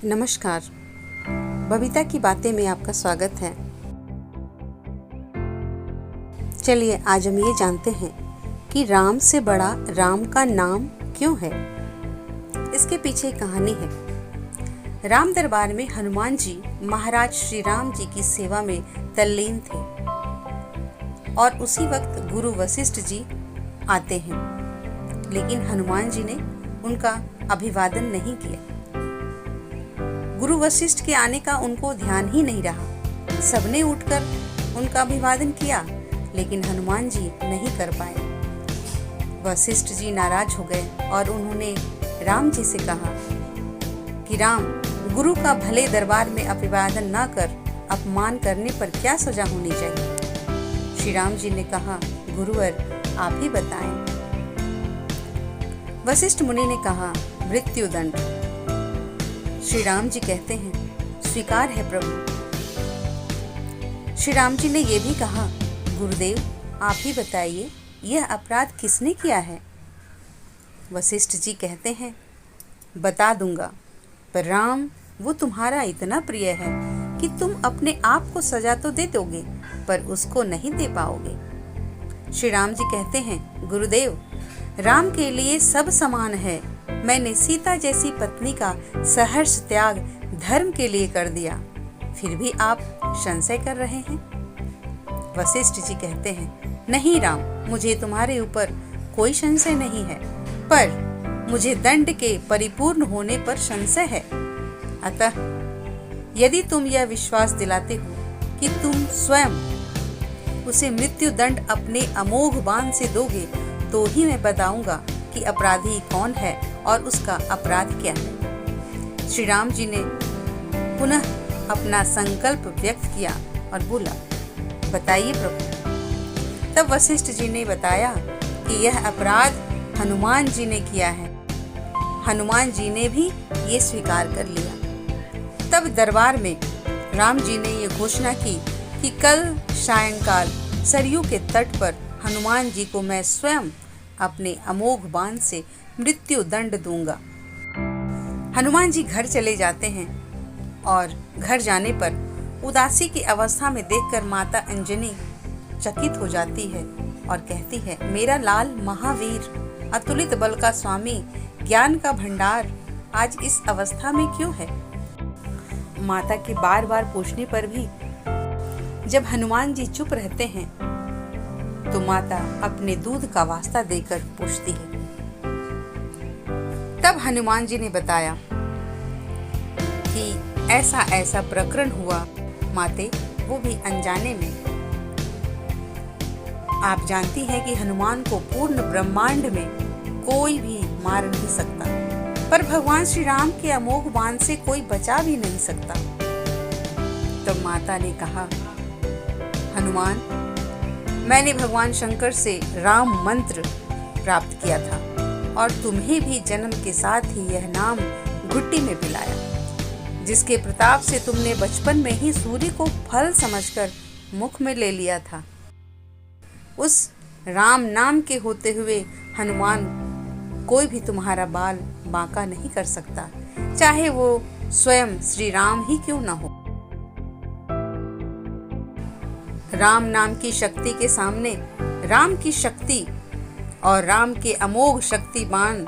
नमस्कार, बबीता की बातें में आपका स्वागत है। चलिए आज हम ये जानते हैं कि राम से बड़ा राम का नाम क्यों है। इसके पीछे एक कहानी है। राम दरबार में हनुमान जी महाराज श्री राम जी की सेवा में तल्लीन थे और उसी वक्त गुरु वशिष्ठ जी आते हैं, लेकिन हनुमान जी ने उनका अभिवादन नहीं किया। गुरु वशिष्ठ के आने का उनको ध्यान ही नहीं रहा। सबने उठकर उनका अभिवादन किया, लेकिन हनुमान जी नहीं कर पाए। वशिष्ठ जी नाराज हो गए और उन्होंने राम जी से कहा कि राम, गुरु का भले दरबार में अभिवादन न कर अपमान करने पर क्या सजा होनी चाहिए। श्री राम जी ने कहा, गुरुवर आप ही बताएं। वशिष्ठ मुनि ने कहा, मृत्युदंड। श्री राम जी कहते हैं, स्वीकार है प्रभु। श्री राम जी ने यह भी कहा, गुरुदेव आप ही बताइए यह अपराध किसने किया है। वशिष्ठ जी कहते हैं, बता दूंगा, पर राम वो तुम्हारा इतना प्रिय है कि तुम अपने आप को सजा तो दे दोगे पर उसको नहीं दे पाओगे। श्री राम जी कहते हैं, गुरुदेव राम के लिए सब समान है। मैंने सीता जैसी पत्नी का सहर्ष त्याग धर्म के लिए कर दिया, फिर भी आप संशय कर रहे हैं। वशिष्ठ जी कहते हैं, नहीं राम, मुझे तुम्हारे ऊपर कोई संशय नहीं है, पर मुझे दंड के परिपूर्ण होने पर संशय है। अतः यदि तुम यह विश्वास दिलाते हो कि तुम स्वयं उसे मृत्यु दंड अपने अमोघ बाण से दोगे, तो ही मैं बताऊंगा कि अपराधी कौन है और उसका अपराध क्या है। श्री राम जी ने पुनः अपना संकल्प व्यक्त किया और बोला, बताइए प्रभु। तब वशिष्ठ जी ने बताया कि यह अपराध हनुमान जी ने किया है। हनुमान जी ने भी ये स्वीकार कर लिया। तब दरबार में राम जी ने ये घोषणा की कि कल सायंकाल सरयू के तट पर हनुमान जी को मैं स्वयं अपने अमोघ बाण से मृत्यु दंड दूंगा। हनुमान जी घर चले जाते हैं और घर जाने पर उदासी की अवस्था में देखकर माता अंजनी चकित हो जाती है और कहती है, मेरा लाल महावीर, अतुलित बल का स्वामी, ज्ञान का भंडार आज इस अवस्था में क्यों है। माता के बार बार पूछने पर भी जब हनुमान जी चुप रहते हैं तो माता अपने दूध का वास्ता देकर पूछती है। तब हनुमान जी ने बताया कि ऐसा ऐसा प्रकरण हुआ माते, वो भी अनजाने में। आप जानती हैं कि हनुमान को पूर्ण ब्रह्मांड में कोई भी मार नहीं सकता, पर भगवान श्री राम के अमोघ बाण से कोई बचा भी नहीं सकता। तब माता ने कहा, हनुमान, मैंने भगवान शंकर से राम मंत्र प्राप्त किया था और तुम्हें भी जन्म के साथ ही यह नाम घुट्टी में पिलाया, जिसके प्रताप से तुमने बचपन में ही सूर्य को फल समझकर मुख में ले लिया था। उस राम नाम के होते हुए हनुमान कोई भी तुम्हारा बाल बांका नहीं कर सकता, चाहे वो स्वयं श्री राम ही क्यों न हो। राम नाम की शक्ति के सामने राम की शक्ति और राम के अमोघ शक्ति बाण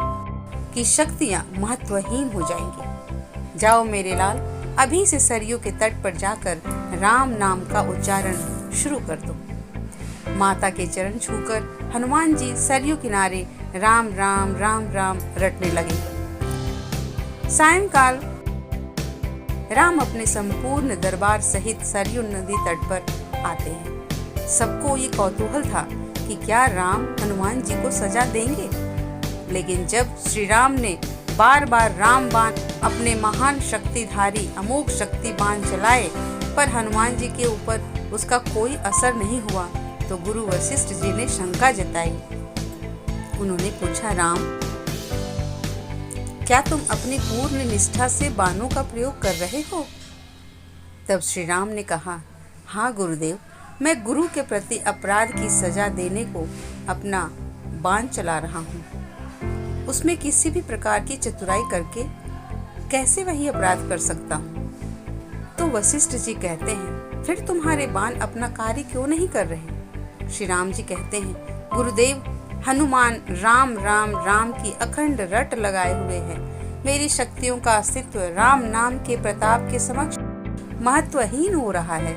की शक्तियां महत्वहीन हो जाएंगी। जाओ मेरे लाल, अभी से सरयू के तट पर जाकर राम नाम का उच्चारण शुरू कर दो। माता के चरण छूकर हनुमान जी सरयू किनारे राम राम राम राम रटने लगे। सायंकाल राम अपने संपूर्ण दरबार सहित सरयू नदी तट पर आते हैं। सबको ये कौतूहल था कि क्या राम हनुमान जी को सजा देंगे, लेकिन जब श्री राम ने बार बार राम बाण अपने महान शक्तिधारी अमोघ शक्ति बाण चलाए पर हनुमान जी के ऊपर उसका कोई असर नहीं हुआ, तो गुरु वशिष्ठ जी ने शंका जताई। उन्होंने पूछा, राम, क्या तुम अपनी पूर्ण निष्ठा से बाणों का प्रयोग कर रहे हो। तब श्री राम ने कहा, हाँ गुरुदेव, मैं गुरु के प्रति अपराध की सजा देने को अपना बाण चला रहा हूँ। उसमें किसी भी प्रकार की चतुराई करके कैसे वही अपराध कर सकता हूँ? तो वशिष्ठ जी कहते हैं, फिर तुम्हारे बाण अपना कार्य क्यों नहीं कर रहे? श्री राम जी कहते हैं, गुरुदेव, हनुमान राम राम राम की अखंड रट लगाए हुए हैं। मेरी शक्तियों का अस्तित्व राम नाम के प्रताप के समक्ष महत्वहीन हो रहा है।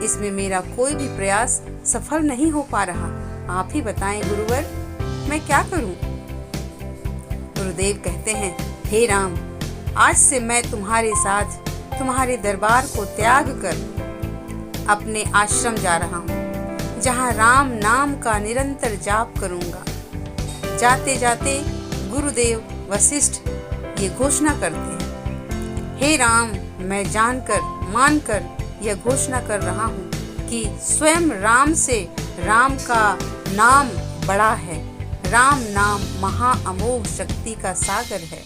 इसमें मेरा कोई भी प्रयास सफल नहीं हो पा रहा। आप ही बताएं गुरुवर, मैं क्या करूं? गुरुदेव कहते हैं, हे राम, आज से मैं तुम्हारे साथ तुम्हारे दरबार को त्याग कर अपने आश्रम जा रहा हूँ, जहाँ राम नाम का निरंतर जाप करूँगा। जाते जाते गुरुदेव वशिष्ठ ये घोषणा करते हैं, हे राम, मैं जानकर मानकर यह घोषणा कर रहा हूँ कि स्वयं राम से राम का नाम बड़ा है। राम नाम महा अमोघ शक्ति का सागर है।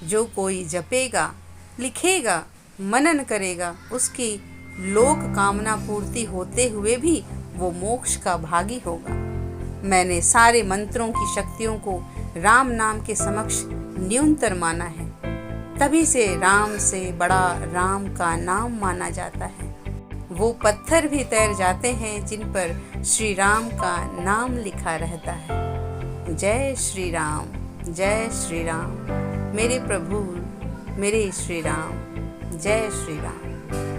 जो कोई जपेगा, लिखेगा, मनन करेगा, उसकी लोक कामना पूर्ति होते हुए भी वो मोक्ष का भागी होगा। मैंने सारे मंत्रों की शक्तियों को राम नाम के समक्ष न्यूनतर माना है। तभी से राम से बड़ा राम का नाम माना जाता है। वो पत्थर भी तैर जाते हैं जिन पर श्री राम का नाम लिखा रहता है। जय श्री राम, जय श्री राम, मेरे प्रभु, मेरे श्री राम, जय श्री राम।